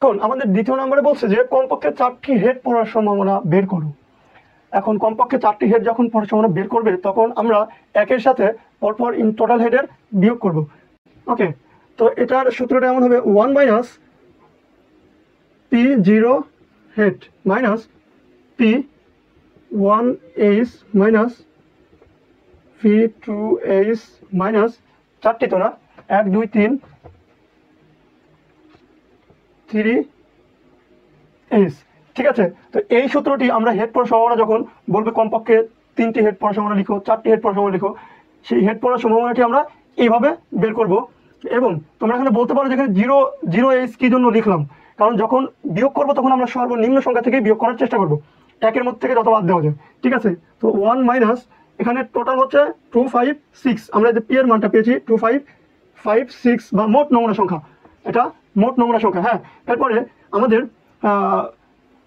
এখন আমাদের দ্বিতীয় নম্বরে বলছে যে কমপক্ষে 4টি হেড পড়ার সম্ভাবনা বের করো। এখন কমপক্ষে 4টি হেড যখন পড়ার সম্ভাবনা বের করবে তখন আমরা একের সাথে পরপর ইন টোটাল হেডের বিয়োগ করব। ওকে, তো এটার সূত্রটা এমন হবে 1 minus P0 head minus P1H minus P2H minus 4টি তো না, 1 2 3 3H। ঠিক আছে, তো এই সূত্রটি আমরা হেড পড়ার সম্ভাবনা যখন বলবে কমপক্ষে 3টি হেড পড়ার সম্ভাবনা লিখো, 4টি হেড পড়ার সম্ভাবনা লিখো, সেই হেড পড়ার সম্ভাবনাটি আমরা এইভাবে বের করব। এবং তোমরা এখানে বলতে পারো যেখানে 0H কি জন্য লিখলাম, কারণ যখন বিয়োগ করবো তখন আমরা সর্বনিম্ন সংখ্যা থেকে বিয়োগ করার চেষ্টা করব, একের মধ্যে থেকে যত বাদ দেওয়া যায়। ঠিক আছে, তো 1 মাইনাস এখানে টোটাল হচ্ছে 2 5 6, আমরা যে পি এর মানটা পেয়েছি 2 5 5 6 বা মোট নমুনা সংখ্যা, এটা মোট নমুনা সংখ্যা। হ্যাঁ, এরপরে আমাদের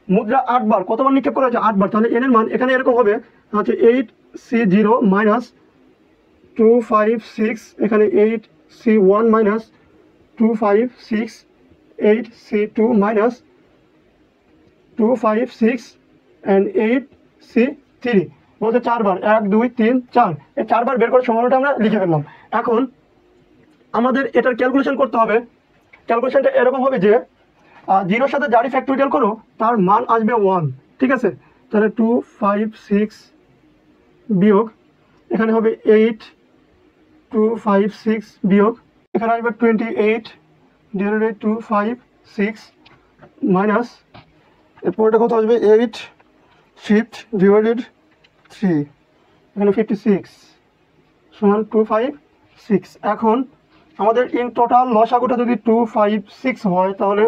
মুদ্রা 8 বার কতবার নিক্ষেপ করা হয়েছে? 8 বার। তাহলে এন এর মান এখানে এরকম হবে হচ্ছে 8C0 মাইনাস 2 5 6, এখানে 8C1 minus 2 5 6, 8C2 minus 2 5 6 and 8C3 বলতে 4 বার, 1 2 3 4, এই 4 বার বের করার সম্ভাবনাটা আমরা লিখে ফেললাম। এখন আমাদের এটার ক্যালকুলেশন করতে হবে। ক্যালকুলেশনটা এরকম হবে যে 0-র সাথে যারই ফ্যাক্টোরিয়াল করো তার মান আসবে 1। ঠিক আছে, তাহলে 2 5 6 বিয়োগ এখানে হবে 8 2 5 6 বিয়োগ এখানে আসবে 28 ডিভাইডেড 2 5 6 মাইনাস এরপরটা কত আসবে 8 5 ডিভাইডেড 3, এখানে 56 সমান 2 5 6। এখন আমাদের ইন টোটাল লসাগুটা যদি 2 5 6 হয় তাহলে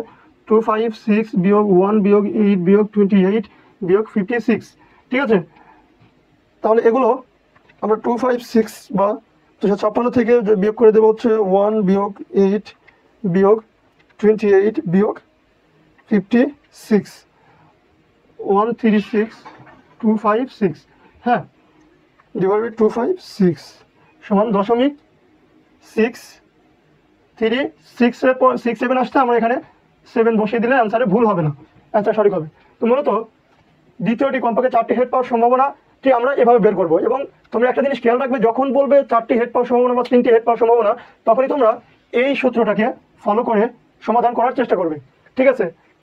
2 5 6 বিয়োগ 1 বিয়োগ 8 বিয়োগ 28 বিয়োগ 56। ঠিক আছে, তাহলে এগুলো আমরা 2 5 6 বা 256 থেকে বিয়োগ করে দেবো হচ্ছে 1 বিয়োগ 8 বিয়োগ 28 বিয়োগ 56, 136 2 5 6। হ্যাঁ, ডিভাইডেড 2 5 6 সমান 0.636। 6-এর পর 6 7 আসতে আমরা এখানে 7 বসিয়ে দিলে অ্যান্সারে ভুল হবে না, অ্যান্সার সঠিক হবে। তো মূলত দ্বিতীয়টি কমপক্ষে 4টি হেড পাওয়ার সম্ভাবনাটি আমরা এভাবে বের করবো। এবং তোমরা একটা জিনিস খেয়াল রাখবে, যখন বলবে 4টি হেড পাওয়ার সম্ভাবনা বা 3টি হেড পাওয়ার সম্ভাবনা, তখনই তোমরা এই সূত্রটাকে ফলো করে সমাধান করার চেষ্টা করবে। ঠিক আছে।